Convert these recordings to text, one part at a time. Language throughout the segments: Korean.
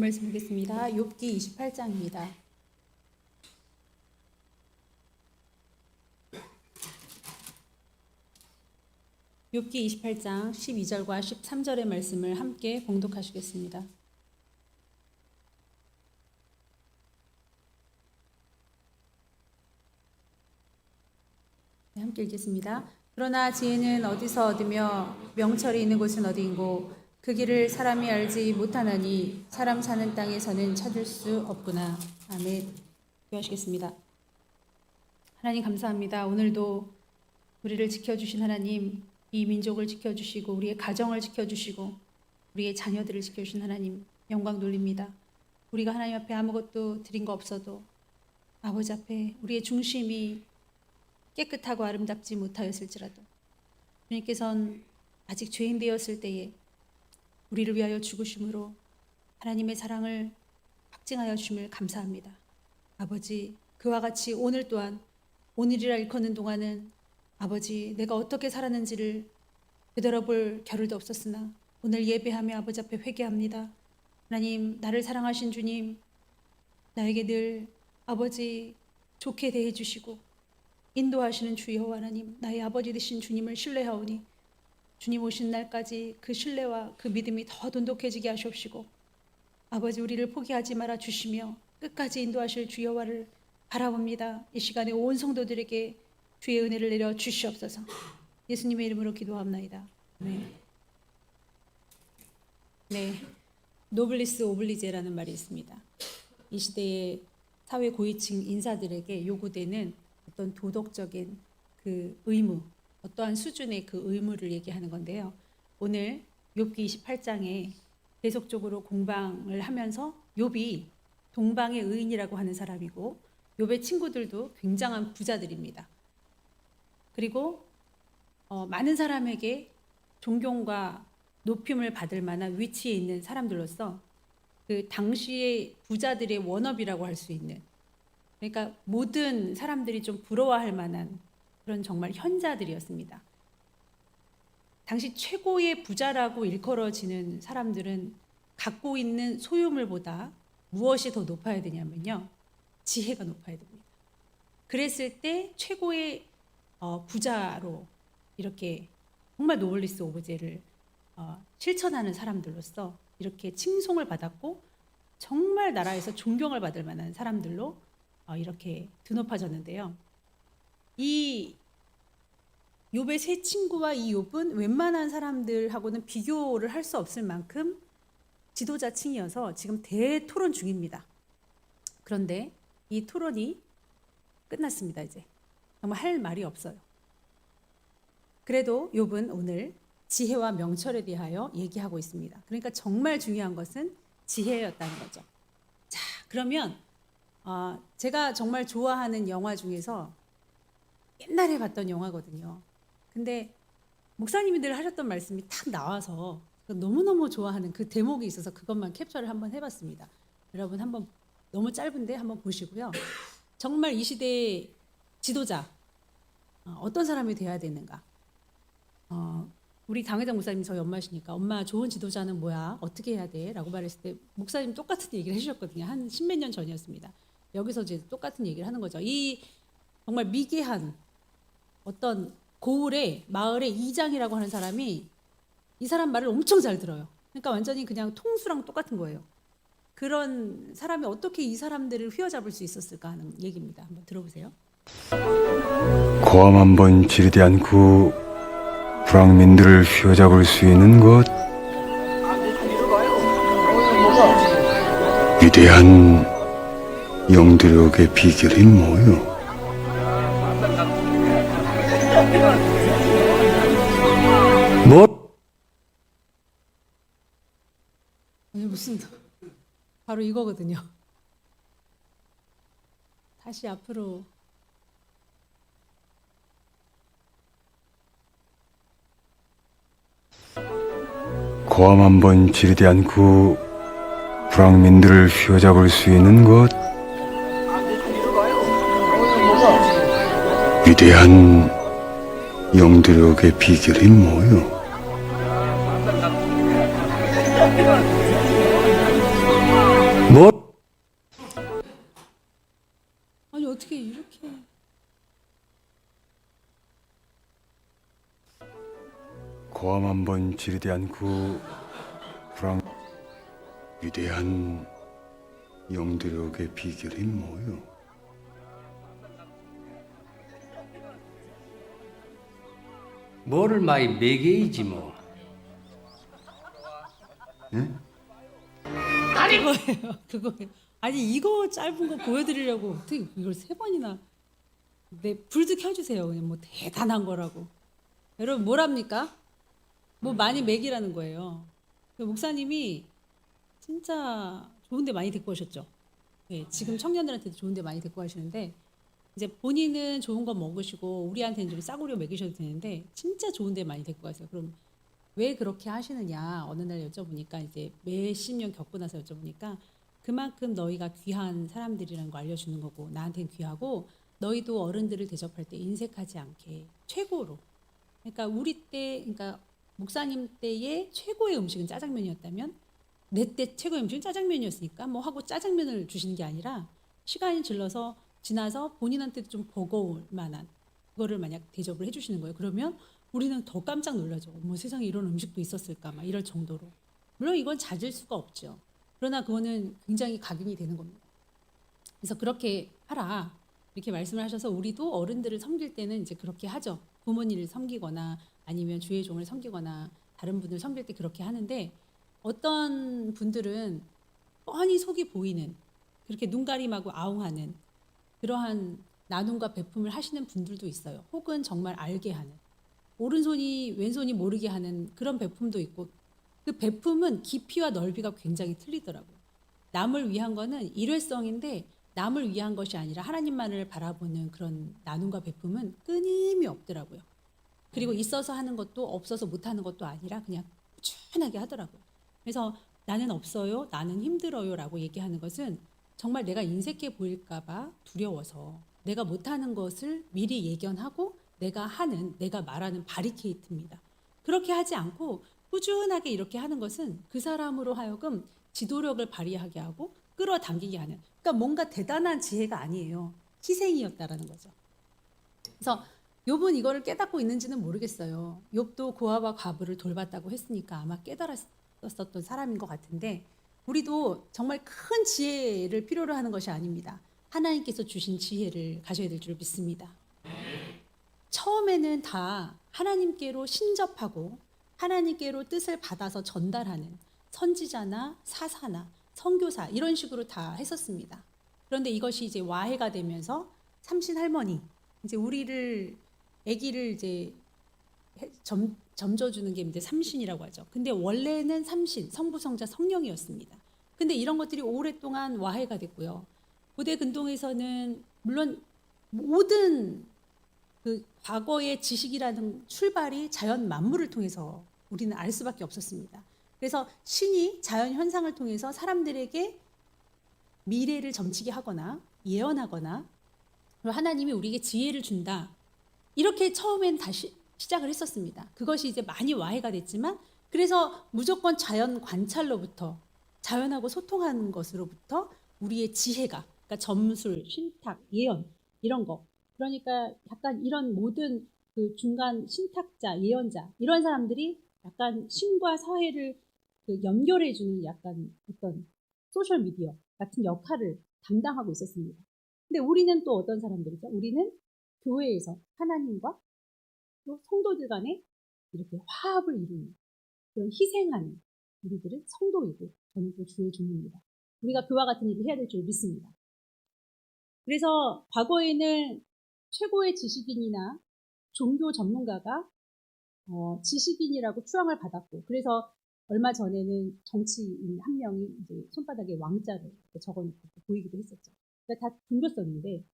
말씀 보겠습니다. 욥기 28장입니다. 욥기 28장 12절과 13절의 말씀을 함께 봉독하시겠습니다. 네, 함께 읽겠습니다. 그러나 지혜는 어디서 얻으며 명철이 있는 곳은 어디인고 그 길을 사람이 알지 못하나니 사람 사는 땅에서는 찾을 수 없구나. 아멘. 기도하시겠습니다. 하나님 감사합니다. 오늘도 우리를 지켜주신 하나님, 이 민족을 지켜주시고 우리의 가정을 지켜주시고 우리의 자녀들을 지켜주신 하나님 영광 돌립니다. 우리가 하나님 앞에 아무것도 드린 거 없어도 아버지 앞에 우리의 중심이 깨끗하고 아름답지 못하였을지라도 주님께서는 아직 죄인 되었을 때에 우리를 위하여 죽으심으로 하나님의 사랑을 확증하여 주심을 감사합니다. 아버지, 그와 같이 오늘 또한 오늘이라 일컫는 동안은 아버지, 내가 어떻게 살았는지를 되돌아볼 겨를도 없었으나 오늘 예배하며 아버지 앞에 회개합니다. 하나님, 나를 사랑하신 주님, 나에게 늘 아버지 좋게 대해 주시고 인도하시는 주 여호와 하나님, 나의 아버지 되신 주님을 신뢰하오니 주님 오신 날까지 그 신뢰와 그 믿음이 더 돈독해지게 하시옵시고 아버지, 우리를 포기하지 말아 주시며 끝까지 인도하실 주 여호와를 바라봅니다. 이 시간에 온 성도들에게 주의 은혜를 내려 주시옵소서. 예수님의 이름으로 기도합나이다. 네, 노블리스 오블리제라는 말이 있습니다. 이 시대의 사회 고위층 인사들에게 요구되는 어떤 도덕적인 그 의무, 어떠한 수준의 그 의무를 얘기하는 건데요. 오늘 욥기 28장에 계속적으로 공방을 하면서 욥이 동방의 의인이라고 하는 사람이고 욥의 친구들도 굉장한 부자들입니다. 그리고 많은 사람에게 존경과 높임을 받을 만한 위치에 있는 사람들로서 그 당시의 부자들의 워너비라고 할 수 있는, 그러니까 모든 사람들이 좀 부러워할 만한 그런 정말 현자들이었습니다. 당시 최고의 부자라고 일컬어지는 사람들은 갖고 있는 소유물보다 무엇이 더 높아야 되냐면요, 지혜가 높아야 됩니다. 그랬을 때 최고의 부자로 이렇게 정말 노블리스 오브제를 실천하는 사람들로서 이렇게 칭송을 받았고 정말 나라에서 존경을 받을 만한 사람들로 이렇게 드높아졌는데요. 이 욥의 세 친구와 이 욥은 웬만한 사람들하고는 비교를 할 수 없을 만큼 지도자층이어서 지금 대토론 중입니다. 그런데 이 토론이 끝났습니다. 이제 정말 할 말이 없어요. 그래도 욥은 오늘 지혜와 명철에 대하여 얘기하고 있습니다. 그러니까 정말 중요한 것은 지혜였다는 거죠. 자, 그러면 제가 정말 좋아하는 영화 중에서 옛날에 봤던 영화거든요. 근데 목사님이 늘 하셨던 말씀이 탁 나와서 너무너무 좋아하는 그 대목이 있어서 그것만 캡처를 한번 해봤습니다. 여러분 한번, 너무 짧은데 한번 보시고요. 정말 이 시대의 지도자 어떤 사람이 돼야 되는가. 우리 당회장 목사님 저희 엄마시니까 엄마 좋은 지도자는 뭐야? 어떻게 해야 돼? 라고 말했을 때 목사님 똑같은 얘기를 해주셨거든요. 한 십몇 년 전이었습니다. 여기서 이제 똑같은 얘기를 하는 거죠. 이 정말 미개한 어떤 고을의 마을의 이장이라고 하는 사람이 이 사람 말을 엄청 잘 들어요. 그러니까 완전히 그냥 통수랑 똑같은 거예요. 그런 사람이 어떻게 이 사람들을 휘어잡을 수 있었을까 하는 얘기입니다. 한번 들어보세요. 고함 한번 지르지 않고 불황민들을 휘어잡을 수 있는 것, 위대한 영도력의 비결이 뭐요? 뭐? 아니 무슨 바로 이거거든요. 다시 앞으로. 고함 한번 지르지 않고 불황민들을 휘어잡을 수 있는 것, 위대한 영도력의 비결이 뭐요? 어떻게 이렇게 고함 한번 지르지 않고 불황 위대한 영도력의 비결이 뭐요? 뭐를 많이 매개이지 뭐. 그거예요. 아니 이거 짧은 거 보여드리려고 어떻게 이걸 3번이나 불도 켜주세요. 그냥 뭐 대단한 거라고. 여러분 뭐랍니까? 뭐 많이 먹이라는 거예요. 목사님이 진짜 좋은데 많이 데리고 오셨죠. 예, 지금 청년들한테도 좋은데 많이 데리고 가시는데 이제 본인은 좋은 거 먹으시고 우리한테는 좀 싸구려 먹이셔도 되는데 진짜 좋은데 많이 데리고 가세요. 그럼 왜 그렇게 하시느냐 어느 날 여쭤보니까 이제 몇십 년 겪고 나서 여쭤보니까 그만큼 너희가 귀한 사람들이라는 거 알려주는 거고 나한테는 귀하고 너희도 어른들을 대접할 때 인색하지 않게 최고로 그러니까 우리 때 그러니까 목사님 때의 최고의 음식은 짜장면이었다면 내 때 최고의 음식은 짜장면이었으니까 뭐 하고 짜장면을 주시는 게 아니라 시간이 지나서 본인한테도 좀 버거울 만한 그거를 만약 대접을 해주시는 거예요. 그러면 우리는 더 깜짝 놀라죠. 어머 세상에 이런 음식도 있었을까 막 이럴 정도로. 물론 이건 찾을 수가 없죠. 그러나 그거는 굉장히 각인이 되는 겁니다. 그래서 그렇게 하라 이렇게 말씀을 하셔서 우리도 어른들을 섬길 때는 이제 그렇게 하죠. 부모님을 섬기거나 아니면 주의 종을 섬기거나 다른 분을 섬길 때 그렇게 하는데 어떤 분들은 뻔히 속이 보이는 그렇게 눈가림하고 아웅하는 그러한 나눔과 배품을 하시는 분들도 있어요. 혹은 정말 알게 하는 오른손이 왼손이 모르게 하는 그런 배품도 있고 그 배품은 깊이와 넓이가 굉장히 틀리더라고요. 남을 위한 거는 일회성인데 남을 위한 것이 아니라 하나님만을 바라보는 그런 나눔과 배품은 끊임이 없더라고요. 그리고 있어서 하는 것도 없어서 못하는 것도 아니라 그냥 꾸준하게 하더라고요. 그래서 나는 없어요, 나는 힘들어요 라고 얘기하는 것은 정말 내가 인색해 보일까 봐 두려워서 내가 못하는 것을 미리 예견하고 내가 말하는 바리케이트입니다. 그렇게 하지 않고 꾸준하게 이렇게 하는 것은 그 사람으로 하여금 지도력을 발휘하게 하고 끌어당기게 하는 그러니까 뭔가 대단한 지혜가 아니에요. 희생이었다라는 거죠. 그래서 욥은 이거를 깨닫고 있는지는 모르겠어요. 욥도 고아와 과부를 돌봤다고 했으니까 아마 깨달았었던 사람인 것 같은데 우리도 정말 큰 지혜를 필요로 하는 것이 아닙니다. 하나님께서 주신 지혜를 가져야 될 줄 믿습니다. 처음에는 다 하나님께로 신접하고 하나님께로 뜻을 받아서 전달하는 선지자나 사사나 선교사 이런 식으로 다 했었습니다. 그런데 이것이 이제 와해가 되면서 삼신 할머니 이제 아기를 이제 점져주는 게 이제 삼신이라고 하죠. 근데 원래는 삼신 성부 성자 성령이었습니다. 근데 이런 것들이 오랫동안 와해가 됐고요. 고대 근동에서는 물론 모든 그 과거의 지식이라는 출발이 자연 만물을 통해서 우리는 알 수밖에 없었습니다. 그래서 신이 자연 현상을 통해서 사람들에게 미래를 점치게 하거나 예언하거나 그리고 하나님이 우리에게 지혜를 준다. 이렇게 처음엔 다시 시작을 했었습니다. 그것이 이제 많이 와해가 됐지만 그래서 무조건 자연 관찰로부터 자연하고 소통하는 것으로부터 우리의 지혜가 그러니까 점술, 신탁, 예언 이런 거 그러니까 약간 이런 모든 그 중간 신탁자, 예언자 이런 사람들이 약간 신과 사회를 그 연결해주는 약간 어떤 소셜 미디어 같은 역할을 담당하고 있었습니다. 근데 우리는 또 어떤 사람들이죠? 우리는 교회에서 하나님과 또 성도들 간에 이렇게 화합을 이루는 그런 희생하는 우리들은 성도이고 저는 또 주의 종입니다. 우리가 그와 같은 일을 해야 될 줄 믿습니다. 그래서 과거에는 최고의 지식인이나 종교 전문가가 지식인이라고 추앙을 받았고 그래서 얼마 전에는 정치인 한 명이 이제 손바닥에 왕자를 적어놓고 보이기도 했었죠. 그러니까 다 굶겼었는데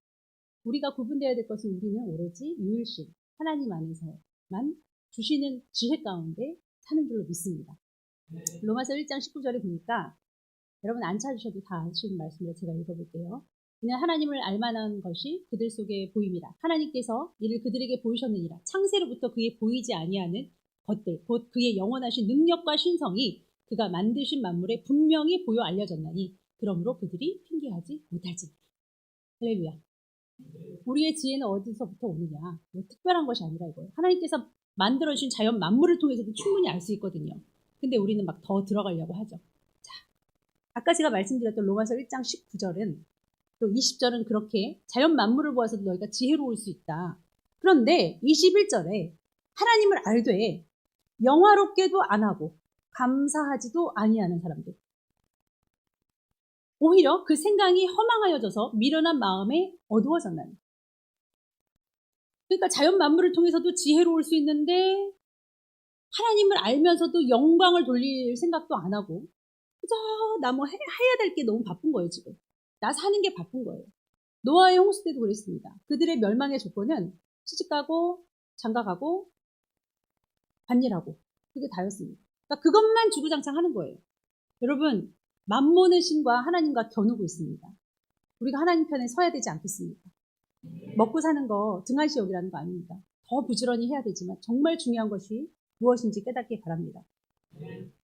우리가 구분되어야 될 것은 우리는 오로지 유일신 하나님 안에서만 주시는 지혜 가운데 사는 줄로 믿습니다. 로마서 1장 19절에 보니까 여러분 안 찾으셔도 다 아시는 말씀으로 제가 읽어볼게요. 그냥 하나님을 알만한 것이 그들 속에 보임이라. 하나님께서 이를 그들에게 보이셨느니라. 창세로부터 그의 보이지 아니하는 것들, 곧 그의 영원하신 능력과 신성이 그가 만드신 만물에 분명히 보여 알려졌나니 그러므로 그들이 핑계하지 못할지니라. 할렐루야. 우리의 지혜는 어디서부터 오느냐? 뭐 특별한 것이 아니라 이거예요. 하나님께서 만들어주신 자연 만물을 통해서도 충분히 알 수 있거든요. 근데 우리는 막 더 들어가려고 하죠. 자, 아까 제가 말씀드렸던 로마서 1장 19절은 또 20절은 그렇게 자연 만물을 보아서도 너희가 지혜로울 수 있다. 그런데 21절에 하나님을 알되 영화롭게도 안 하고 감사하지도 아니하는 사람들. 오히려 그 생각이 허망하여져서 미련한 마음에 어두워졌나니. 그러니까 자연 만물을 통해서도 지혜로울 수 있는데 하나님을 알면서도 영광을 돌릴 생각도 안 하고 그저 나 뭐 해야 될 게 너무 바쁜 거예요 지금. 나 사는 게 바쁜 거예요. 노아의 홍수 때도 그랬습니다. 그들의 멸망의 조건은 시집가고 장가가고 밭일하고 그게 다였습니다. 그러니까 그것만 주구장창 하는 거예요. 여러분 만몬의 신과 하나님과 겨누고 있습니다. 우리가 하나님 편에 서야 되지 않겠습니까? 먹고 사는 거 등한시 여기라는 거 아닙니다. 더 부지런히 해야 되지만 정말 중요한 것이 무엇인지 깨닫기 바랍니다.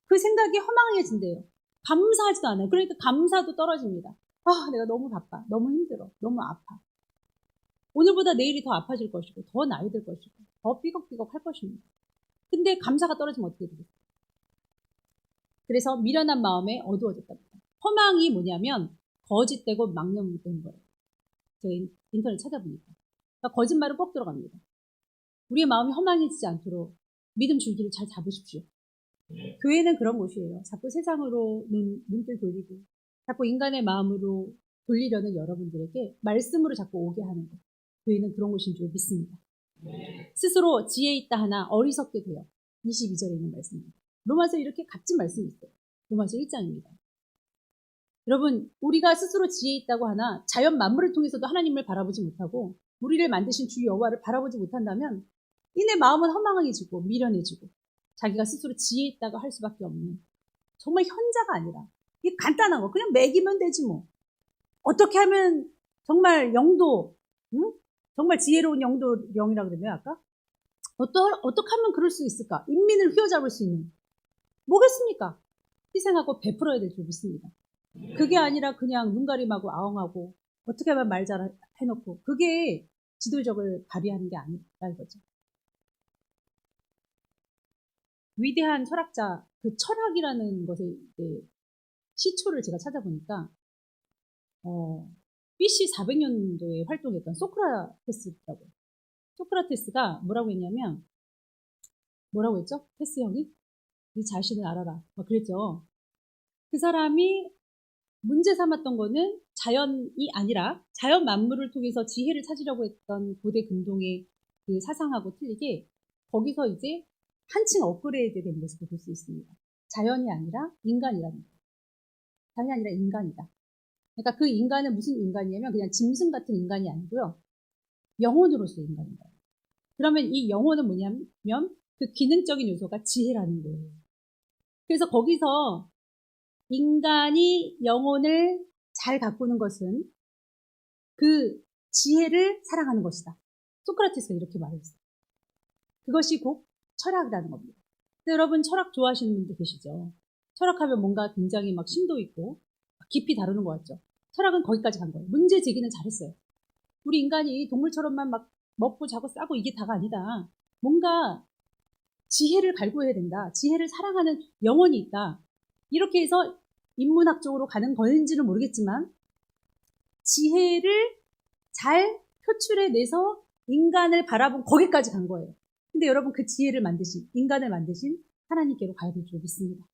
그 생각이 허망해진대요. 감사하지도 않아요. 그러니까 감사도 떨어집니다. 아, 내가 너무 바빠. 너무 힘들어. 너무 아파. 오늘보다 내일이 더 아파질 것이고 더 나이 들 것이고 더 삐걱삐걱 할 것입니다. 근데 감사가 떨어지면 어떻게 되겠어요? 그래서 미련한 마음에 어두워졌답니다. 허망이 뭐냐면 거짓되고 망령된 거예요. 제가 인터넷 찾아보니까. 그러니까 거짓말은 꼭 들어갑니다. 우리의 마음이 허망해지지 않도록 믿음 줄기를 잘 잡으십시오. 교회는 그런 곳이에요. 자꾸 세상으로 눈길 돌리고 자꾸 인간의 마음으로 돌리려는 여러분들에게 말씀으로 자꾸 오게 하는 것. 교회는 그런 곳인 줄 믿습니다. 스스로 지혜 있다 하나 어리석게 되어 22절에 있는 말씀입니다. 로마서 이렇게 값진 말씀이 있어요. 로마서 1장입니다. 여러분 우리가 스스로 지혜 있다고 하나 자연 만물을 통해서도 하나님을 바라보지 못하고 우리를 만드신 주 여호와를 바라보지 못한다면 이내 마음은 허망해지고 미련해지고 자기가 스스로 지혜 있다고 할 수밖에 없는 정말 현자가 아니라 이게 간단한 거 그냥 먹이면 되지 뭐. 어떻게 하면 정말 영도 정말 지혜로운 영도 영이라고 그러면 아까 어떻게 하면 그럴 수 있을까? 인민을 휘어잡을 수 있는 뭐겠습니까? 희생하고 베풀어야 될 줄 믿습니다. 그게 아니라 그냥 눈가림하고 아웅하고 어떻게 하면 말 잘 해놓고 그게 지도력을 발휘하는 게 아니라 이거죠. 위대한 철학자 그 철학이라는 것의 시초를 제가 찾아보니까 BC 400년도에 활동했던 소크라테스라고. 소크라테스가 뭐라고 했냐면 뭐라고 했죠? 테스 형이? 네 자신을 알아라. 막 그랬죠. 그 사람이 문제 삼았던 거는 자연이 아니라 자연 만물을 통해서 지혜를 찾으려고 했던 고대 근동의 그 사상하고 틀리게 거기서 이제 한층 업그레이드 된 모습을 볼 수 있습니다. 자연이 아니라 인간이라는 거예요. 자연이 아니라 인간이다. 그러니까 그 인간은 무슨 인간이냐면 그냥 짐승 같은 인간이 아니고요. 영혼으로서의 인간인 거예요. 그러면 이 영혼은 뭐냐면 그 기능적인 요소가 지혜라는 거예요. 그래서 거기서 인간이 영혼을 잘 가꾸는 것은 그 지혜를 사랑하는 것이다. 소크라테스가 이렇게 말했어요. 그것이 곧 철학이라는 겁니다. 여러분 철학 좋아하시는 분들 계시죠? 철학하면 뭔가 굉장히 막 심도 있고 깊이 다루는 것 같죠? 철학은 거기까지 간 거예요. 문제 제기는 잘했어요. 우리 인간이 동물처럼만 막 먹고 자고 싸고 이게 다가 아니다. 뭔가 지혜를 갈구해야 된다. 지혜를 사랑하는 영혼이 있다. 이렇게 해서 인문학적으로 가는 건지는 모르겠지만 지혜를 잘 표출해내서 인간을 바라본 거기까지 간 거예요. 근데 여러분 그 지혜를 만드신 인간을 만드신 하나님께로 가야 될 줄 믿습니다.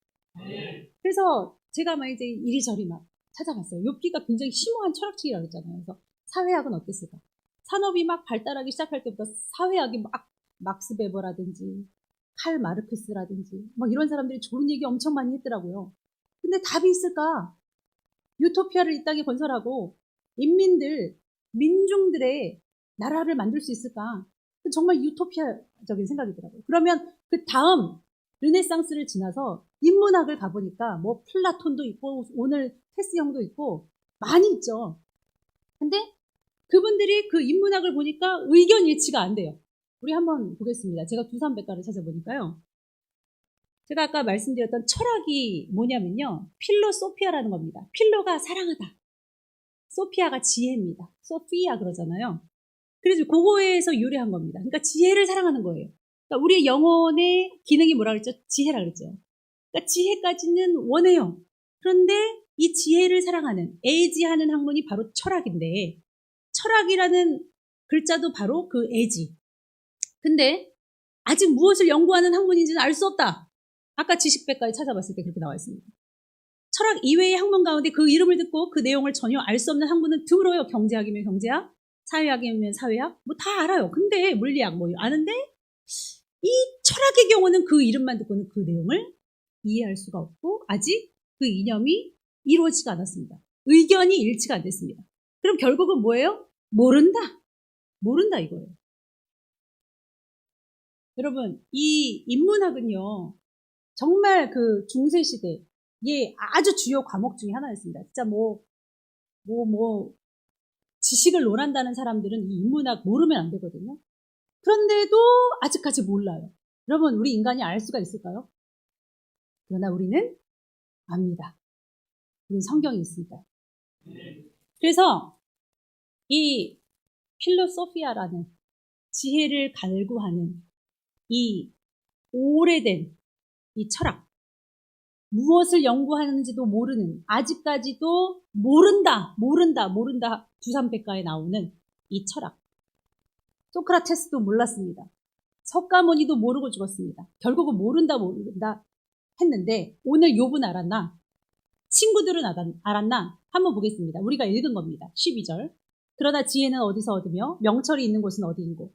그래서 제가 막 이제 이리저리 막 찾아봤어요. 욥기가 굉장히 심오한 철학책이라고 했잖아요. 그래서 사회학은 어땠을까? 산업이 막 발달하기 시작할 때부터 사회학이 막 막스 베버라든지 칼 마르크스라든지 막 이런 사람들이 좋은 얘기 엄청 많이 했더라고요. 근데 답이 있을까? 유토피아를 이 땅에 건설하고 민중들의 나라를 만들 수 있을까? 정말 유토피아적인 생각이더라고요. 그러면 그 다음 르네상스를 지나서 인문학을 가보니까 뭐 플라톤도 있고 오늘 테스 형도 있고 많이 있죠. 근데 그분들이 그 인문학을 보니까 의견 일치가 안 돼요. 우리 한번 보겠습니다. 제가 두산백과를 찾아보니까요. 제가 아까 말씀드렸던 철학이 뭐냐면요. 필로소피아라는 겁니다. 필로가 사랑하다. 소피아가 지혜입니다. 소피아 그러잖아요. 그래서 그거에서 유래한 겁니다. 그러니까 지혜를 사랑하는 거예요. 그러니까 우리의 영혼의 기능이 뭐라 그랬죠? 지혜라 그랬죠. 그러니까 지혜까지는 원해요. 그런데 이 지혜를 사랑하는, 애지하는 학문이 바로 철학인데, 철학이라는 글자도 바로 그 애지. 근데 아직 무엇을 연구하는 학문인지는 알 수 없다. 아까 지식백과에 찾아봤을 때 그렇게 나와 있습니다. 철학 이외의 학문 가운데 그 이름을 듣고 그 내용을 전혀 알 수 없는 학문은 드물어요. 경제학이면 경제학, 사회학이면 사회학, 뭐 다 알아요. 근데 물리학 뭐 아는데 이 철학의 경우는 그 이름만 듣고는 그 내용을 이해할 수가 없고 아직 그 이념이 이루어지지가 않았습니다. 의견이 일치가 안 됐습니다. 그럼 결국은 뭐예요? 모른다. 모른다 이거예요. 여러분, 이 인문학은요, 정말 그 중세시대에 아주 주요 과목 중에 하나였습니다. 진짜 지식을 논한다는 사람들은 이 인문학 모르면 안 되거든요. 그런데도 아직까지 몰라요. 여러분, 우리 인간이 알 수가 있을까요? 그러나 우리는 압니다. 우리는 성경이 있으니까요. 그래서 이 필로소피아라는 지혜를 갈구하는 이 오래된 이 철학, 무엇을 연구하는지도 모르는, 아직까지도 모른다 두산백과에 나오는 이 철학. 소크라테스도 몰랐습니다. 석가모니도 모르고 죽었습니다. 결국은 모른다 했는데 오늘 욥은 알았나? 친구들은 알았나? 한번 보겠습니다. 우리가 읽은 겁니다. 12절. 그러나 지혜는 어디서 얻으며 명철이 있는 곳은 어디인고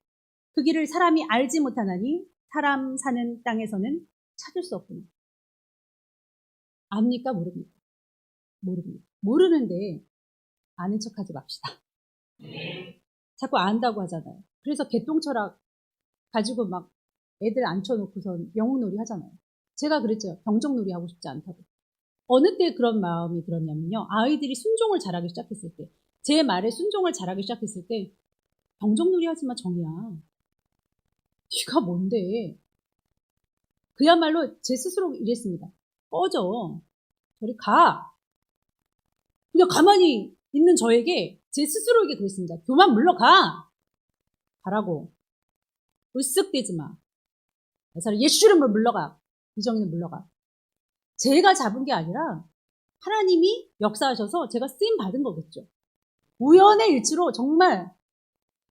그 길을 사람이 알지 못하나니 사람 사는 땅에서는 찾을 수 없구나. 압니까? 모릅니까? 모릅니다. 모르는데 아는 척하지 맙시다. 자꾸 안다고 하잖아요. 그래서 개똥철학 가지고 막 애들 앉혀놓고선 영웅놀이 하잖아요. 제가 그랬죠. 병정놀이 하고 싶지 않다고. 어느 때 그런 마음이 들었냐면요. 아이들이 순종을 잘하기 시작했을 때, 제 말에 순종을 잘하기 시작했을 때 병정놀이 하지 마 정이야. 네가 뭔데? 그야말로 제 스스로 이랬습니다. 꺼져. 저리 가. 그냥 가만히 있는 저에게 제 스스로에게 그랬습니다. 교만 물러가. 가라고. 으쓱대지 마. 예수 이름으로 물러가. 이정희는 물러가. 제가 잡은 게 아니라 하나님이 역사하셔서 제가 쓰임 받은 거겠죠. 우연의 일치로 정말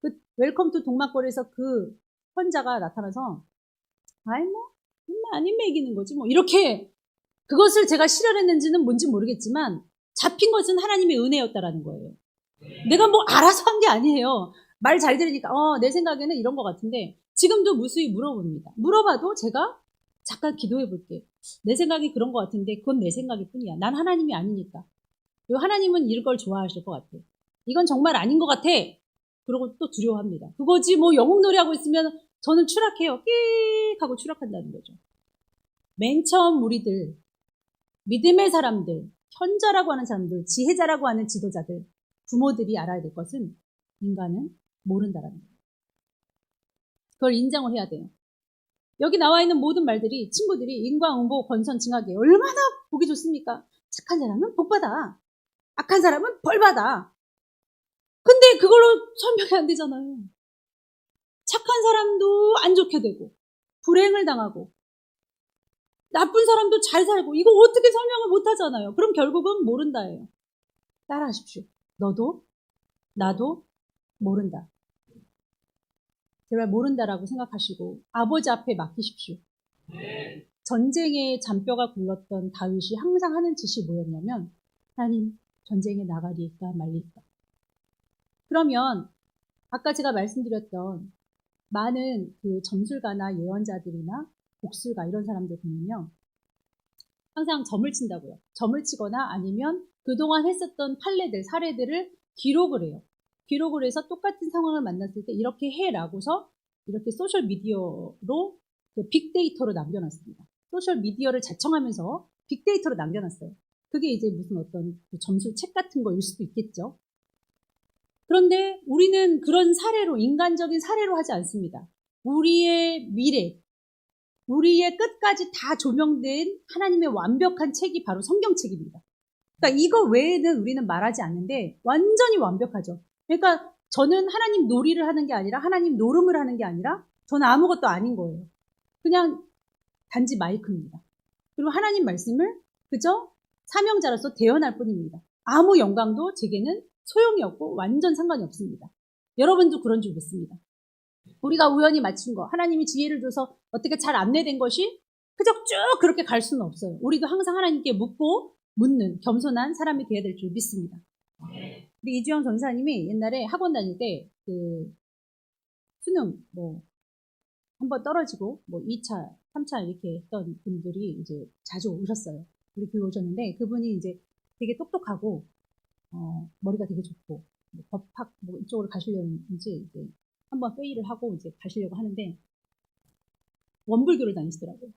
그 웰컴 투 동막골에서 그 환자가 나타나서 아이 뭐 많이 먹이는 거지 뭐 이렇게 그것을 제가 실현했는지는 뭔지 모르겠지만 잡힌 것은 하나님의 은혜였다라는 거예요. 내가 뭐 알아서 한 게 아니에요. 말 잘 들으니까 내 생각에는 이런 것 같은데 지금도 무수히 물어봅니다. 물어봐도 제가 잠깐 기도해 볼게. 내 생각이 그런 것 같은데 그건 내 생각일 뿐이야. 난 하나님이 아니니까. 하나님은 이런 걸 좋아하실 것 같아. 이건 정말 아닌 것 같아. 그러고 또 두려워합니다. 그거지 뭐 영웅놀이 하고 있으면 저는 추락해요. 끽 하고 추락한다는 거죠. 맨 처음 우리들, 믿음의 사람들, 현자라고 하는 사람들, 지혜자라고 하는 지도자들, 부모들이 알아야 될 것은 인간은 모른다라는 거예요. 그걸 인정을 해야 돼요. 여기 나와 있는 모든 말들이 친구들이 인과응보, 권선, 징하게 얼마나 보기 좋습니까? 착한 사람은 복받아. 악한 사람은 벌받아. 근데 그걸로 설명이 안 되잖아요. 착한 사람도 안 좋게 되고 불행을 당하고 나쁜 사람도 잘 살고 이거 어떻게 설명을 못 하잖아요. 그럼 결국은 모른다예요. 따라하십시오. 너도 나도 모른다. 제발 모른다라고 생각하시고 아버지 앞에 맡기십시오. 전쟁에 잔뼈가 굴렀던 다윗이 항상 하는 짓이 뭐였냐면 하나님 전쟁에 나가리까 말리까. 그러면 아까 제가 말씀드렸던 많은 그 점술가나 예언자들이나 복술가 이런 사람들 보면요. 항상 점을 친다고요. 점을 치거나 아니면 그동안 했었던 판례들, 사례들을 기록을 해요. 기록을 해서 똑같은 상황을 만났을 때 이렇게 해라고서 이렇게 소셜미디어로 그 빅데이터로 남겨놨습니다. 소셜미디어를 자청하면서 빅데이터로 남겨놨어요. 그게 이제 무슨 어떤 점술 책 같은 거일 수도 있겠죠. 그런데 우리는 그런 사례로, 인간적인 사례로 하지 않습니다. 우리의 미래, 우리의 끝까지 다 조명된 하나님의 완벽한 책이 바로 성경책입니다. 그러니까 이거 외에는 우리는 말하지 않는데 완전히 완벽하죠. 그러니까 저는 하나님 놀이를 하는 게 아니라 하나님 노름을 하는 게 아니라 저는 아무것도 아닌 거예요. 그냥 단지 마이크입니다. 그리고 하나님 말씀을 그저 사명자로서 대언할 뿐입니다. 아무 영광도 제게는 소용이 없고 완전 상관이 없습니다. 여러분도 그런 줄 믿습니다. 우리가 우연히 맞춘 거, 하나님이 지혜를 줘서 어떻게 잘 안내된 것이 그저 쭉 그렇게 갈 수는 없어요. 우리도 항상 하나님께 묻고 묻는 겸손한 사람이 되어야 될 줄 믿습니다. 우리 이주영 전사님이 옛날에 학원 다닐 때 그 수능 뭐 한번 떨어지고 뭐 2차, 3차 이렇게 했던 분들이 이제 자주 오셨어요. 우리 교회 오셨는데 그분이 이제 되게 똑똑하고 머리가 되게 좋고 뭐 법학 뭐 이쪽으로 가시려는지 이제 한번 회의를 하고 이제 가시려고 하는데 원불교를 다니시더라고요.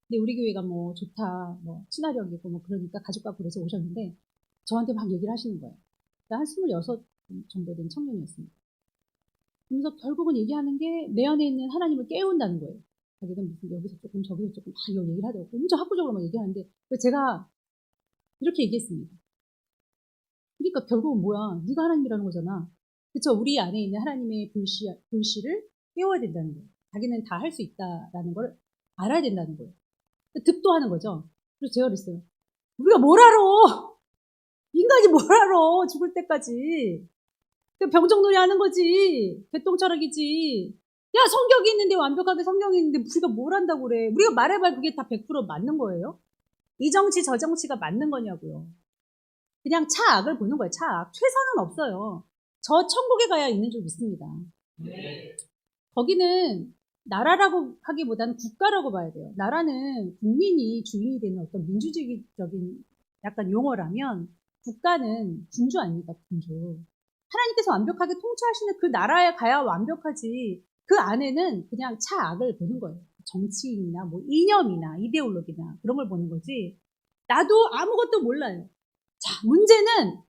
근데 우리 교회가 뭐 좋다, 뭐 친화력이고 뭐 그러니까 가족과 그래서 오셨는데 저한테 막 얘기를 하시는 거예요. 나 한 26 정도 된 청년이었습니다. 그래서 결국은 얘기하는 게 내 안에 있는 하나님을 깨운다는 거예요. 자기는 무슨 여기서 조금 저기서 조금 막 이런 얘기를 하더라고요. 엄청 학구적으로 막 얘기하는데 제가 이렇게 얘기했습니다. 그러니까 결국은 뭐야? 네가 하나님이라는 거잖아. 그쵸? 우리 안에 있는 하나님의 불씨를 깨워야 된다는 거예요. 자기는 다 할 수 있다라는 걸 알아야 된다는 거예요. 득도하는 거죠. 그래서 제가 그랬어요. 우리가 뭘 알아? 인간이 뭘 알아? 죽을 때까지. 병정놀이 하는 거지. 개똥철학이지. 야, 성격이 있는데 완벽하게 성경이 있는데 우리가 뭘 한다고 그래. 우리가 말해봐야 그게 다 100% 맞는 거예요? 이 정치 저 정치가 맞는 거냐고요. 그냥 차악을 보는 거예요. 차악. 최선은 없어요. 저 천국에 가야 있는 줄 믿습니다. 거기는 나라라고 하기보다는 국가라고 봐야 돼요. 나라는 국민이 주인이 되는 어떤 민주주의적인 약간 용어라면 국가는 군주 아닙니까? 군주. 하나님께서 완벽하게 통치하시는 그 나라에 가야 완벽하지. 그 안에는 그냥 차악을 보는 거예요. 정치인이나 뭐 이념이나 이데올로기나 그런 걸 보는 거지. 나도 아무것도 몰라요. 자, 문제는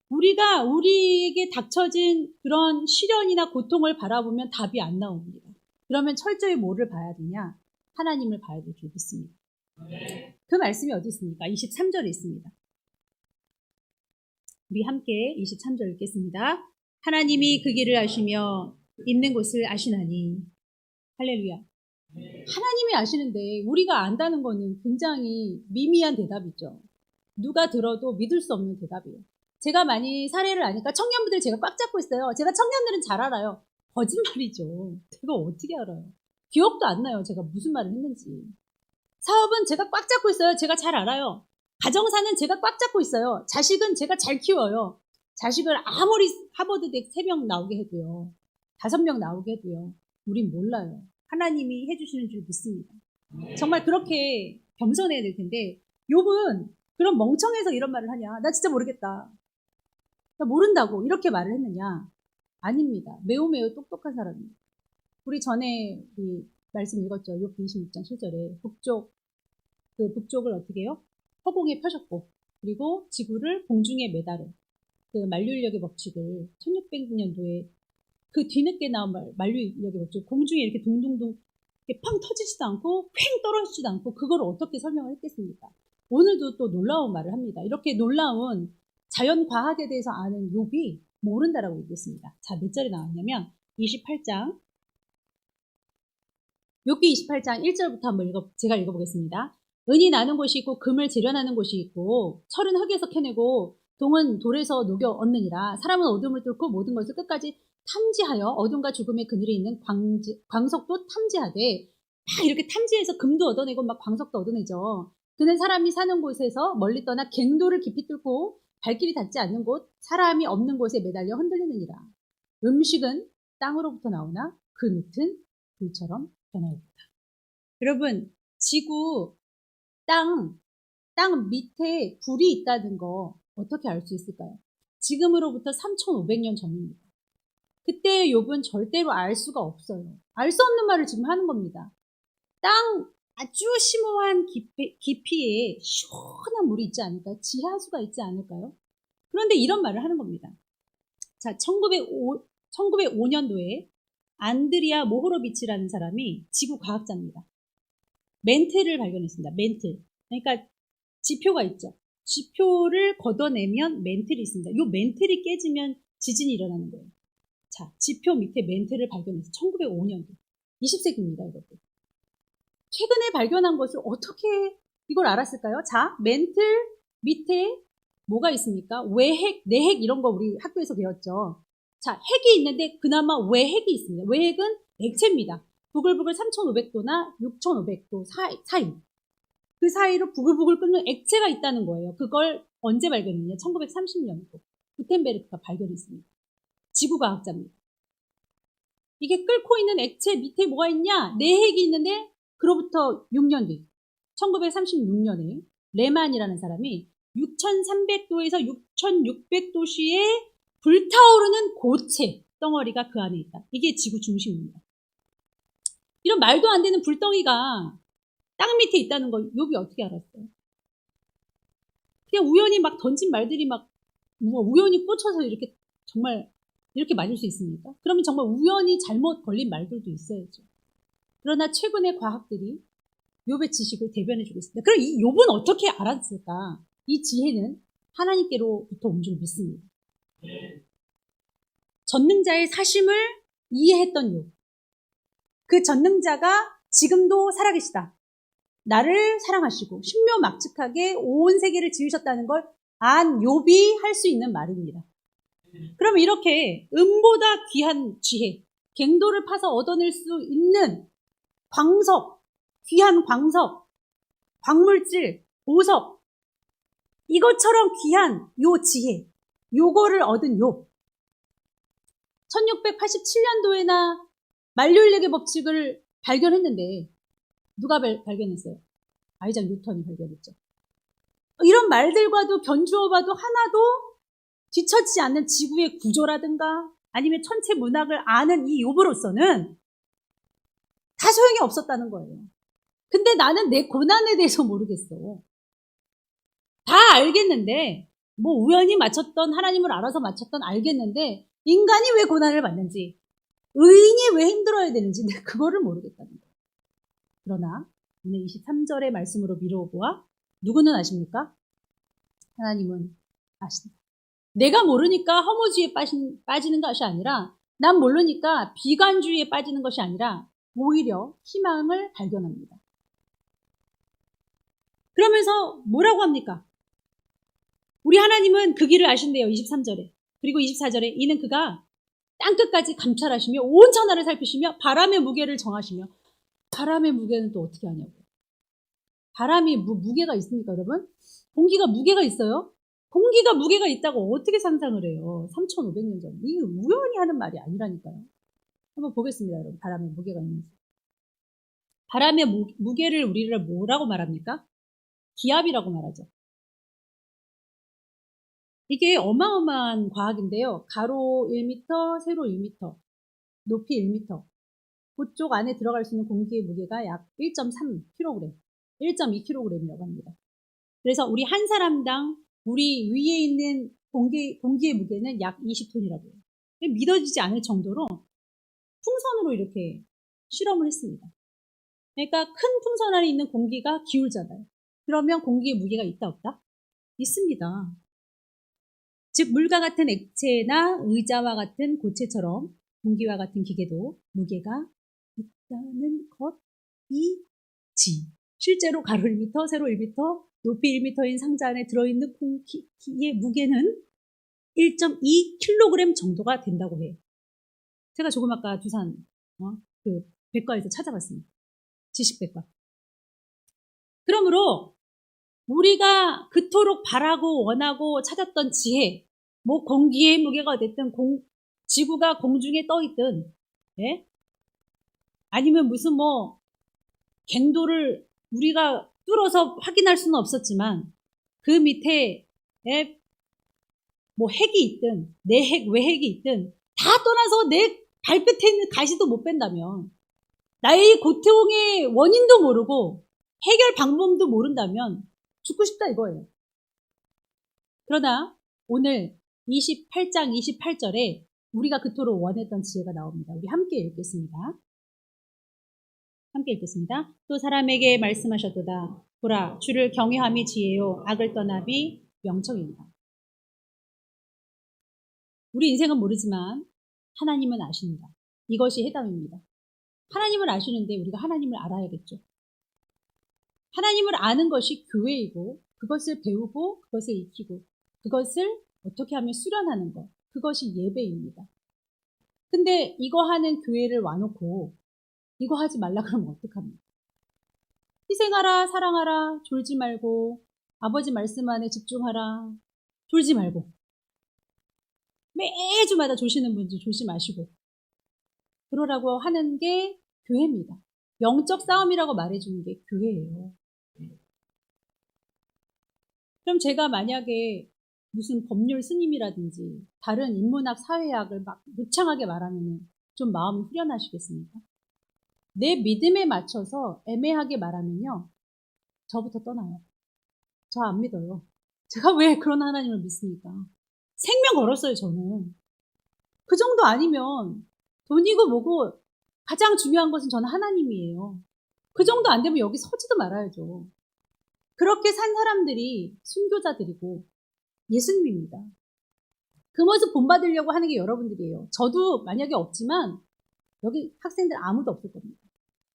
우리가 우리에게 닥쳐진 그런 시련이나 고통을 바라보면 답이 안 나옵니다. 그러면 철저히 뭐를 봐야 되냐? 하나님을 봐야 될 줄 믿습니다. 그 말씀이 어디 있습니까? 23절에 있습니다. 우리 함께 23절 읽겠습니다. 하나님이 그 길을 아시며 있는 곳을 아시나니. 할렐루야. 하나님이 아시는데 우리가 안다는 거는 굉장히 미미한 대답이죠. 누가 들어도 믿을 수 없는 대답이에요. 제가 많이 사례를 아니까 청년분들 제가 꽉 잡고 있어요. 제가 청년들은 잘 알아요. 거짓말이죠. 제가 어떻게 알아요? 기억도 안 나요. 제가 무슨 말을 했는지. 사업은 제가 꽉 잡고 있어요. 제가 잘 알아요. 가정사는 제가 꽉 잡고 있어요. 자식은 제가 잘 키워요. 자식을 아무리 하버드대 3명 나오게 해도요. 5명 나오게 해도요. 우린 몰라요. 하나님이 해주시는 줄 믿습니다. 정말 그렇게 겸손해야 될 텐데 욥은 그런 멍청해서 이런 말을 하냐. 나 진짜 모르겠다. 나 모른다고 이렇게 말을 했느냐. 아닙니다. 매우 매우 똑똑한 사람입니다. 우리 전에 이 말씀 읽었죠. 욥기 26장 7절에 북쪽을 어떻게 해요? 허공에 펴셨고 그리고 지구를 공중에 매달어 그 만류인력의 법칙을 1600년도에 그 뒤늦게 나온 만류인력의 법칙 공중에 이렇게 둥둥둥 이렇게 팡 터지지도 않고 팽 떨어지지도 않고 그걸 어떻게 설명을 했겠습니까? 오늘도 또 놀라운 말을 합니다. 이렇게 놀라운 자연과학에 대해서 아는 욥이 모른다라고 얘기했습니다. 자, 몇 절에 나왔냐면 28장 욥기 28장 1절부터 한번 제가 읽어보겠습니다. 은이 나는 곳이 있고 금을 재련하는 곳이 있고 철은 흙에서 캐내고 동은 돌에서 녹여 얻느니라. 사람은 어둠을 뚫고 모든 것을 끝까지 탐지하여 어둠과 죽음의 그늘에 있는 광석도 탐지하되 막 이렇게 탐지해서 금도 얻어내고 막 광석도 얻어내죠. 그는 사람이 사는 곳에서 멀리 떠나 갱도를 깊이 뚫고 발길이 닿지 않는 곳 사람이 없는 곳에 매달려 흔들리느니라. 음식은 땅으로부터 나오나 그 밑은 불처럼 변하였다. 여러분 지구 땅 밑에 불이 있다는 거 어떻게 알 수 있을까요? 지금으로부터 3,500년 전입니다. 그때의 욥은 절대로 알 수가 없어요. 알 수 없는 말을 지금 하는 겁니다. 땅 아주 심오한 깊이에 시원한 물이 있지 않을까요? 지하수가 있지 않을까요? 그런데 이런 말을 하는 겁니다. 자, 1905년도에 안드리아 모호로비치라는 사람이 지구 과학자입니다. 멘틀을 발견했습니다. 멘틀. 그러니까 지표가 있죠. 지표를 걷어내면 멘틀이 있습니다. 이 멘틀이 깨지면 지진이 일어나는 거예요. 자, 지표 밑에 멘트를 발견해서 1905년도 20세기입니다, 여러분. 최근에 발견한 것을 어떻게 이걸 알았을까요? 자, 멘트 밑에 뭐가 있습니까? 외핵, 내핵 이런 거 우리 학교에서 배웠죠. 자, 핵이 있는데 그나마 외핵이 있습니다. 외핵은 액체입니다. 부글부글 3500도나 6500도 사이. 그 사이로 부글부글 끓는 액체가 있다는 거예요. 그걸 언제 발견했냐? 1930년도 구텐베르크가 발견했습니다. 지구과학자입니다. 이게 끓고 있는 액체 밑에 뭐가 있냐? 내핵이 있는데 그로부터 6년 뒤 1936년에 레만이라는 사람이 6300도에서 6600도씨에 불타오르는 고체 덩어리가 그 안에 있다. 이게 지구 중심입니다. 이런 말도 안 되는 불덩이가 땅 밑에 있다는 걸 욥이 어떻게 알았어요? 그냥 우연히 막 던진 말들이 막 우연히 꽂혀서 이렇게 정말 이렇게 맞을 수 있습니까? 그러면 정말 우연히 잘못 걸린 말들도 있어야죠. 그러나 최근의 과학들이 욥의 지식을 대변해주고 있습니다. 그럼 이 욥은 어떻게 알았을까? 이 지혜는 하나님께로부터 온 줄 믿습니다. 전능자의 사심을 이해했던 욥. 그 전능자가 지금도 살아계시다. 나를 사랑하시고 신묘막측하게 온 세계를 지으셨다는 걸 안 욥이 할 수 있는 말입니다. 그러면 이렇게 음보다 귀한 지혜, 갱도를 파서 얻어낼 수 있는 광석, 귀한 광석, 광물질, 보석, 이것처럼 귀한 요 지혜, 요거를 얻은 욥. 1687년도에나 만류인력의 법칙을 발견했는데 누가 발견했어요? 아이작 뉴턴이 발견했죠. 이런 말들과도 견주어봐도 하나도 뒤처지지 않는 지구의 구조라든가 아니면 천체 문학을 아는 이 욥으로서는 다 소용이 없었다는 거예요. 근데 나는 내 고난에 대해서 모르겠어. 다 알겠는데 뭐 우연히 맞췄던 하나님을 알아서 맞췄던 알겠는데 인간이 왜 고난을 받는지 의인이 왜 힘들어야 되는지 내가 그거를 모르겠다는 거예요. 그러나 오늘 23절의 말씀으로 미루어보아 누구는 아십니까? 하나님은 아신다. 내가 모르니까 허무주의에 빠지는 것이 아니라 난 모르니까 비관주의에 빠지는 것이 아니라 오히려 희망을 발견합니다. 그러면서 뭐라고 합니까? 우리 하나님은 그 길을 아신대요. 23절에. 그리고 24절에 이는 그가 땅끝까지 감찰하시며 온 천하를 살피시며 바람의 무게를 정하시며 바람의 무게는 또 어떻게 하냐고요. 바람이 무게가 있습니까, 여러분? 공기가 무게가 있어요? 공기가 무게가 있다고 어떻게 상상을 해요? 3,500년 전. 이게 우연히 하는 말이 아니라니까요. 한번 보겠습니다, 여러분. 바람의 무게가 있는지. 바람의 무게를 우리를 뭐라고 말합니까? 기압이라고 말하죠. 이게 어마어마한 과학인데요. 가로 1m, 세로 1m, 높이 1m. 그쪽 안에 들어갈 수 있는 공기의 무게가 약 1.3kg, 1.2kg이라고 합니다. 그래서 우리 한 사람당 우리 위에 있는 공기의 무게는 약 20톤이라고 해요. 믿어지지 않을 정도로 풍선으로 이렇게 실험을 했습니다. 그러니까 큰 풍선 안에 있는 공기가 기울잖아요. 그러면 공기의 무게가 있다 없다? 있습니다. 즉 물과 같은 액체나 의자와 같은 고체처럼 공기와 같은 기계도 무게가 있다는 것이지. 실제로 가로 1m, 세로 1m, 높이 1m인 상자 안에 들어있는 공기의 무게는 1.2kg 정도가 된다고 해요. 제가 조금 아까 두산 그 백과에서 찾아봤습니다. 지식백과. 그러므로 우리가 그토록 바라고 원하고 찾았던 지혜, 뭐 공기의 무게가 됐든 지구가 공중에 떠 있든, 예? 아니면 무슨 뭐 갱도를 우리가 뚫어서 확인할 수는 없었지만 그 밑에 뭐 핵이 있든 내핵, 외핵이 있든 다 떠나서 내 발끝에 있는 가시도 못 뺀다면 나의 고통의 원인도 모르고 해결 방법도 모른다면 죽고 싶다 이거예요. 그러나 오늘 28장 28절에 우리가 그토록 원했던 지혜가 나옵니다. 우리 함께 읽겠습니다. 함께 읽겠습니다. 또 사람에게 말씀하셨도다. 보라, 주를 경외함이 지혜요 악을 떠남이 명철이니라. 우리 인생은 모르지만 하나님은 아십니다. 이것이 해답입니다. 하나님을 아시는데 우리가 하나님을 알아야겠죠. 하나님을 아는 것이 교회이고 그것을 배우고 그것을 익히고 그것을 어떻게 하면 수련하는 것, 그것이 예배입니다. 근데 이거 하는 교회를 와놓고 이거 하지 말라 그러면 어떡합니까? 희생하라, 사랑하라, 졸지 말고 아버지 말씀 안에 집중하라, 졸지 말고 매주마다 조시는 분들 조심하시고 그러라고 하는 게 교회입니다. 영적 싸움이라고 말해주는 게 교회예요. 그럼 제가 만약에 무슨 법률 스님이라든지 다른 인문학, 사회학을 막 무창하게 말하면 좀 마음이 후련하시겠습니까? 내 믿음에 맞춰서 애매하게 말하면요. 저부터 떠나요. 저 안 믿어요. 제가 왜 그런 하나님을 믿습니까? 생명 걸었어요, 저는. 그 정도 아니면 돈이고 뭐고 가장 중요한 것은 저는 하나님이에요. 그 정도 안 되면 여기 서지도 말아야죠. 그렇게 산 사람들이 순교자들이고 예수님입니다. 그 모습 본받으려고 하는 게 여러분들이에요. 저도 만약에 없지만 여기 학생들 아무도 없을 겁니다.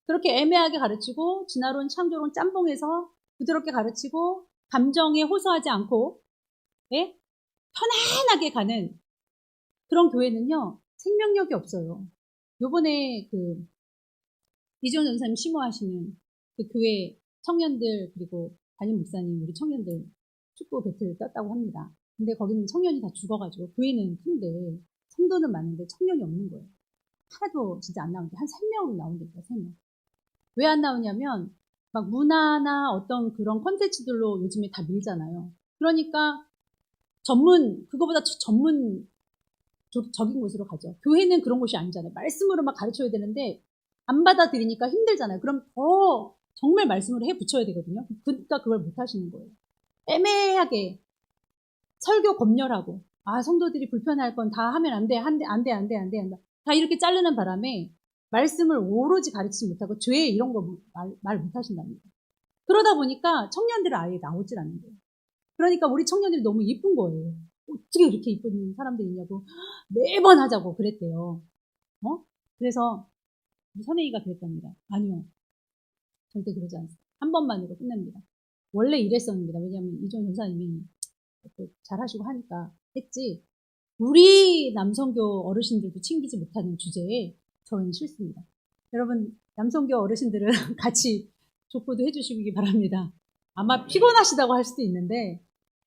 그렇게 애매하게 가르치고 진화론, 창조론 짬뽕해서 부드럽게 가르치고 감정에 호소하지 않고 예? 편안하게 가는 그런 교회는요. 생명력이 없어요. 요번에 이재훈 전사님 심호하시는 그 교회 청년들 그리고 담임 목사님 우리 청년들 축구 배틀을 떴다고 합니다. 근데 거기는 청년이 다 죽어가지고 교회는 큰데 성도는 많은데 청년이 없는 거예요. 하나도 진짜 안 나오는데 한 3명으로 나온다니까 3명. 왜 안 나오냐면 막 문화나 어떤 그런 콘텐츠들로 요즘에 다 밀잖아요. 그러니까 그거보다 적인 곳으로 가죠. 교회는 그런 곳이 아니잖아요. 말씀으로 막 가르쳐야 되는데 안 받아들이니까 힘들잖아요. 그럼 더 정말 말씀으로 해 붙여야 되거든요. 그러니까 그걸 못 하시는 거예요. 애매하게 설교 검열하고 성도들이 불편할 건 다 하면 안 돼. 다 이렇게 자르는 바람에 말씀을 오로지 가르치지 못하고 죄 이런 거 말 못 하신답니다. 그러다 보니까 청년들은 아예 나오질 않는 거예요. 그러니까 우리 청년들이 너무 이쁜 거예요. 어떻게 이렇게 이쁜 사람들이 있냐고 매번 하자고 그랬대요. 그래서 우리 선혜이가 그랬답니다. 아니요. 절대 그러지 않습니다. 한 번만으로 끝냅니다. 원래 이랬었습니다. 왜냐하면 이종 전사님이 잘하시고 하니까 했지. 우리 남성교 어르신들도 챙기지 못하는 주제에 저희는 싫습니다. 여러분 남성교 어르신들은 같이 족보도 해주시기 바랍니다. 아마 피곤하시다고 할 수도 있는데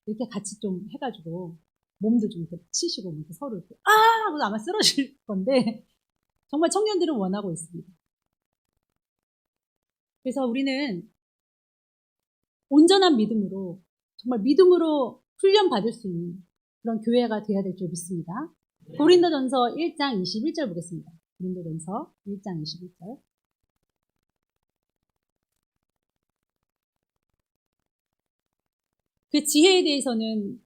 이렇게 같이 좀 해가지고 몸도 좀 이렇게 치시고 이렇게 서로 이렇게 하고 아마 쓰러질 건데 정말 청년들은 원하고 있습니다. 그래서 우리는 온전한 믿음으로 정말 믿음으로 훈련받을 수 있는 그런 교회가 돼야 될 줄 믿습니다. 고린도전서 1장 21절 보겠습니다. 고린도전서 1장 21절. 그 지혜에 대해서는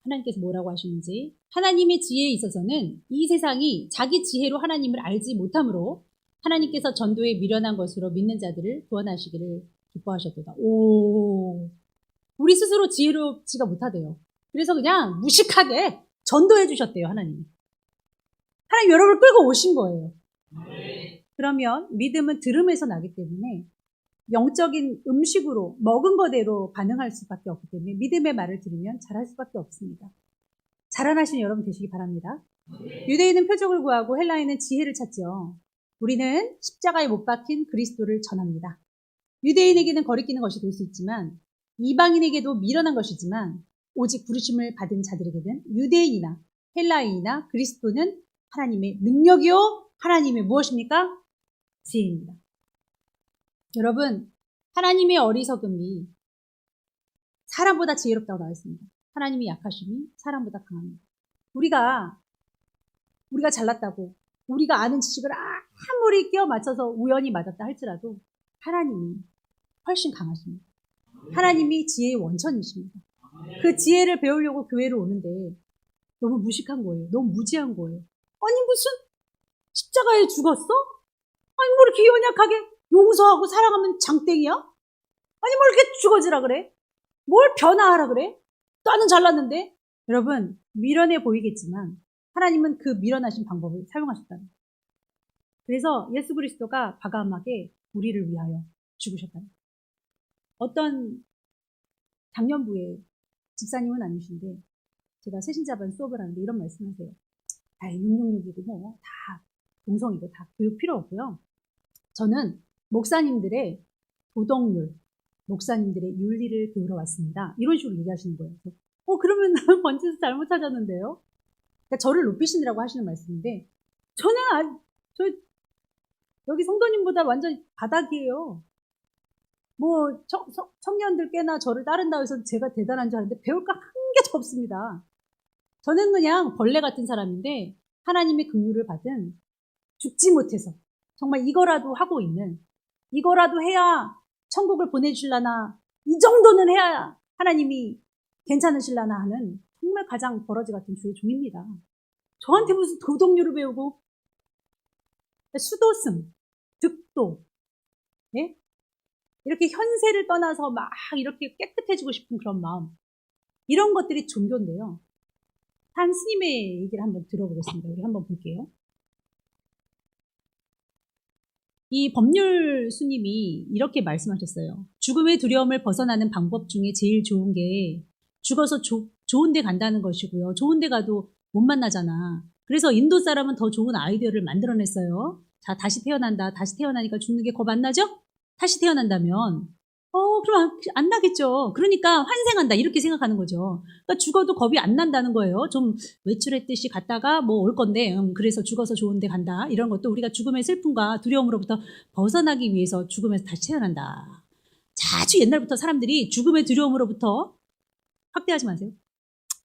하나님께서 뭐라고 하시는지 하나님의 지혜에 있어서는 이 세상이 자기 지혜로 하나님을 알지 못하므로 하나님께서 전도에 미련한 것으로 믿는 자들을 구원하시기를 기뻐하셨도다. 우리 스스로 지혜롭지가 못하대요. 그래서 그냥 무식하게 전도해 주셨대요. 하나님 여러분을 끌고 오신 거예요. 그러면 믿음은 들음에서 나기 때문에 영적인 음식으로 먹은 거대로 반응할 수밖에 없기 때문에 믿음의 말을 들으면 잘할 수밖에 없습니다. 자라나시는 여러분 되시기 바랍니다. 유대인은 표적을 구하고 헬라인은 지혜를 찾죠. 우리는 십자가에 못 박힌 그리스도를 전합니다. 유대인에게는 거리끼는 것이 될 수 있지만 이방인에게도 미련한 것이지만 오직 부르심을 받은 자들에게는 유대인이나 헬라인이나 그리스도는 하나님의 능력이요 하나님의 무엇입니까? 지혜입니다. 여러분 하나님의 어리석음이 사람보다 지혜롭다고 나와 있습니다. 하나님의 약하심이 사람보다 강합니다. 우리가 잘났다고 우리가 아는 지식을 아무리 끼워 맞춰서 우연히 맞았다 할지라도 하나님이 훨씬 강하십니다. 하나님이 지혜의 원천이십니다. 그 지혜를 배우려고 교회를 오는데 너무 무식한 거예요. 너무 무지한 거예요. 아니 무슨 십자가에 죽었어? 아니 뭐 이렇게 연약하게 용서하고 사랑하면 장땡이야? 아니 뭐 이렇게 죽어지라 그래? 뭘 변화하라 그래? 나는 잘났는데? 여러분 미련해 보이겠지만 하나님은 그 미련하신 방법을 사용하셨다는 거예요. 그래서 예수 그리스도가 과감하게 우리를 위하여 죽으셨다는 거예요. 어떤 작년부에 집사님은 아니신데 제가 새신자반 수업을 하는데 이런 말씀하세요. 666이고 뭐 다 동성이고 다 교육 필요 없고요. 저는 목사님들의 도덕률, 목사님들의 윤리를 배우러 왔습니다. 이런 식으로 얘기하시는 거예요. 그러면 번지에서 잘못 찾았는데요. 그러니까 저를 높이시느라고 하시는 말씀인데 저는 여기 성도님보다 완전 바닥이에요. 뭐 청년들 꽤나 저를 따른다고 해서 제가 대단한 줄 알았는데 배울 거 한 개도 없습니다. 저는 그냥 벌레 같은 사람인데 하나님의 긍휼을 받은 죽지 못해서 정말 이거라도 하고 있는, 이거라도 해야 천국을 보내주실라나, 이 정도는 해야 하나님이 괜찮으실라나 하는 정말 가장 버러지 같은 주의 종입니다. 저한테 무슨 도덕률을 배우고 수도승, 득도, 예? 이렇게 현세를 떠나서 막 이렇게 깨끗해지고 싶은 그런 마음, 이런 것들이 종교인데요. 한 스님의 얘기를 한번 들어보겠습니다. 우리 한번 볼게요. 이 법률 스님이 이렇게 말씀하셨어요. 죽음의 두려움을 벗어나는 방법 중에 제일 좋은 게 죽어서 좋은 데 간다는 것이고요. 좋은 데 가도 못 만나잖아. 그래서 인도 사람은 더 좋은 아이디어를 만들어냈어요. 자, 다시 태어난다. 다시 태어나니까 죽는 게 겁 안 나죠? 다시 태어난다면 그럼 안 나겠죠. 그러니까 환생한다 이렇게 생각하는 거죠. 그러니까 죽어도 겁이 안 난다는 거예요. 좀 외출했듯이 갔다가 뭐 올 건데 그래서 죽어서 좋은 데 간다. 이런 것도 우리가 죽음의 슬픔과 두려움으로부터 벗어나기 위해서 죽음에서 다시 태어난다. 아주 옛날부터 사람들이 죽음의 두려움으로부터 확대하지 마세요.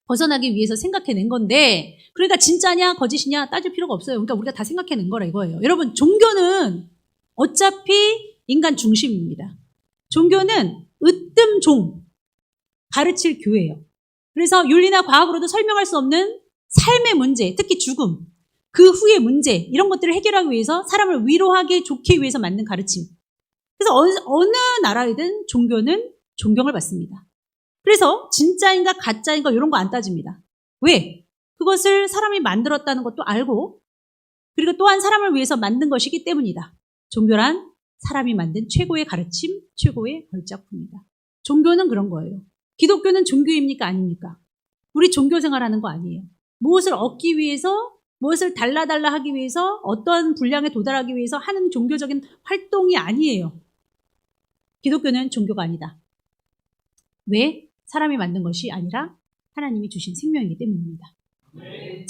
벗어나기 위해서 생각해낸 건데 그러니까 진짜냐 거짓이냐 따질 필요가 없어요. 그러니까 우리가 다 생각해낸 거라 이거예요. 여러분 종교는 어차피 인간 중심입니다. 종교는 으뜸종, 가르칠 교회예요. 그래서 윤리나 과학으로도 설명할 수 없는 삶의 문제, 특히 죽음, 그 후의 문제 이런 것들을 해결하기 위해서 사람을 위로하게 좋기 위해서 만든 가르침. 그래서 어느 나라이든 종교는 존경을 받습니다. 그래서 진짜인가 가짜인가 이런 거 안 따집니다. 왜? 그것을 사람이 만들었다는 것도 알고 그리고 또한 사람을 위해서 만든 것이기 때문이다. 종교란 사람이 만든 최고의 가르침, 최고의 걸작품이다. 종교는 그런 거예요. 기독교는 종교입니까? 아닙니까? 우리 종교 생활하는 거 아니에요. 무엇을 얻기 위해서, 무엇을 달라달라 하기 위해서, 어떤 분량에 도달하기 위해서 하는 종교적인 활동이 아니에요. 기독교는 종교가 아니다. 왜? 사람이 만든 것이 아니라 하나님이 주신 생명이기 때문입니다.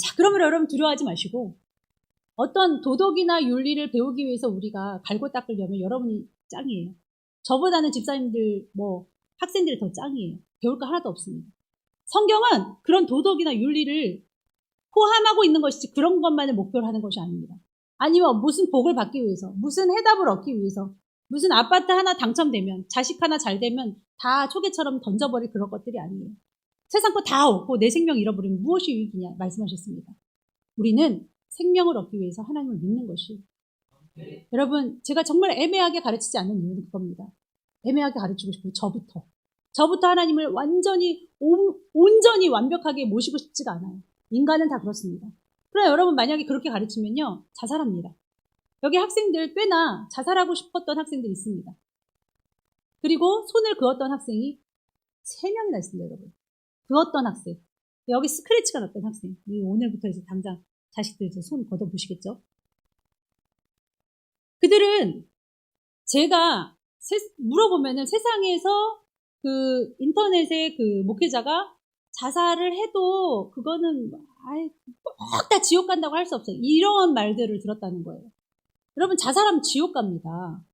자, 그러면 여러분 두려워하지 마시고 어떤 도덕이나 윤리를 배우기 위해서 우리가 갈고 닦으려면 여러분이 짱이에요. 저보다는 집사님들, 학생들이 더 짱이에요. 배울 거 하나도 없습니다. 성경은 그런 도덕이나 윤리를 포함하고 있는 것이지 그런 것만을 목표로 하는 것이 아닙니다. 아니면 무슨 복을 받기 위해서, 무슨 해답을 얻기 위해서, 무슨 아파트 하나 당첨되면, 자식 하나 잘 되면 다 초계처럼 던져버릴 그런 것들이 아니에요. 세상 거 다 얻고 내 생명 잃어버리면 무엇이 유익이냐 말씀하셨습니다. 우리는 생명을 얻기 위해서 하나님을 믿는 것이. 여러분, 제가 정말 애매하게 가르치지 않는 이유는 그겁니다. 애매하게 가르치고 싶어요. 저부터 하나님을 완전히 온전히 완벽하게 모시고 싶지가 않아요. 인간은 다 그렇습니다. 그러나 여러분 만약에 그렇게 가르치면요 자살합니다. 여기 학생들 꽤나 자살하고 싶었던 학생들이 있습니다. 그리고 손을 그었던 학생이 3명이나 있습니다. 여러분. 그었던 학생, 여기 스크래치가 났던 학생, 오늘부터 이제 당장 자식들 이제 손 걷어보시겠죠? 그들은 제가 물어보면은 세상에서 그 인터넷에 그 목회자가 자살을 해도 그거는 꼭 다 지옥 간다고 할 수 없어요. 이런 말들을 들었다는 거예요. 여러분 자살하면 지옥 갑니다.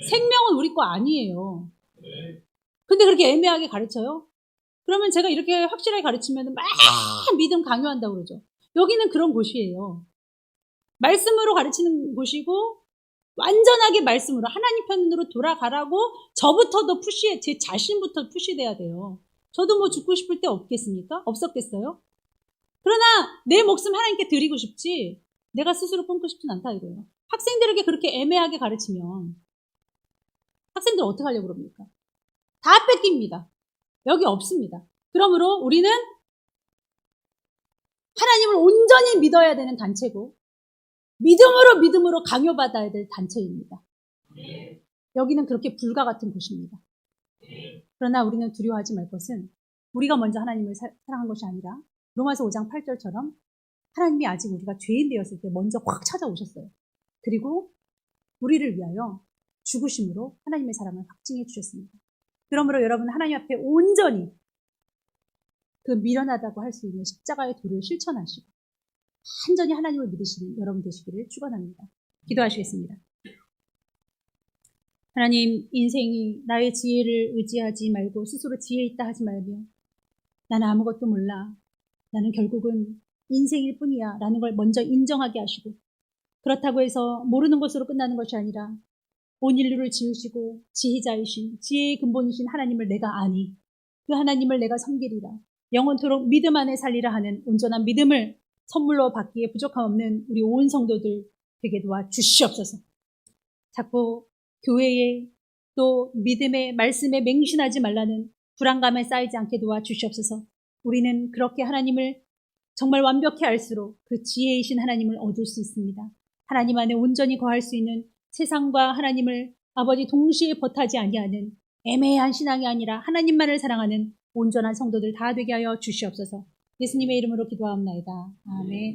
생명은 우리 거 아니에요. 근데 그렇게 애매하게 가르쳐요? 그러면 제가 이렇게 확실하게 가르치면 막 믿음 강요한다고 그러죠. 여기는 그런 곳이에요. 말씀으로 가르치는 곳이고 완전하게 말씀으로 하나님 편으로 돌아가라고 저부터도 제 자신부터 푸시돼야 돼요. 저도 죽고 싶을 때 없겠습니까? 없었겠어요? 그러나 내 목숨 하나님께 드리고 싶지 내가 스스로 끊고 싶진 않다 이거예요. 학생들에게 그렇게 애매하게 가르치면 학생들 어떻게 하려고 그럽니까? 다 뺏깁니다. 여기 없습니다. 그러므로 우리는 하나님을 온전히 온전히 믿어야 되는 단체고 믿음으로 강요받아야 될 단체입니다. 여기는 그렇게 불과 같은 곳입니다. 그러나 우리는 두려워하지 말 것은 우리가 먼저 하나님을 사랑한 것이 아니라 로마서 5장 8절처럼 하나님이 아직 우리가 죄인 되었을 때 먼저 확 찾아오셨어요. 그리고 우리를 위하여 죽으심으로 하나님의 사랑을 확증해 주셨습니다. 그러므로 여러분 하나님 앞에 온전히 그 미련하다고 할 수 있는 십자가의 도를 실천하시고 완전히 하나님을 믿으시는 여러분 되시기를 축원합니다. 기도하시겠습니다. 하나님, 인생이 나의 지혜를 의지하지 말고 스스로 지혜 있다 하지 말며 나는 아무것도 몰라, 나는 결국은 인생일 뿐이야 라는 걸 먼저 인정하게 하시고 그렇다고 해서 모르는 것으로 끝나는 것이 아니라 온 인류를 지으시고 지혜자이신 지혜의 근본이신 하나님을 내가 아니 그 하나님을 내가 섬기리라 영원토록 믿음 안에 살리라 하는 온전한 믿음을 선물로 받기에 부족함 없는 우리 온 성도들 되게 도와 주시옵소서. 자꾸 교회에 또 믿음의 말씀에 맹신하지 말라는 불안감에 쌓이지 않게 도와 주시옵소서. 우리는 그렇게 하나님을 정말 완벽히 알수록 그 지혜이신 하나님을 얻을 수 있습니다. 하나님 안에 온전히 거할 수 있는 세상과 하나님을 아버지 동시에 버타지 아니하는 애매한 신앙이 아니라 하나님만을 사랑하는 온전한 성도들 다 되게 하여 주시옵소서. 예수님의 이름으로 기도하옵나이다. 아멘.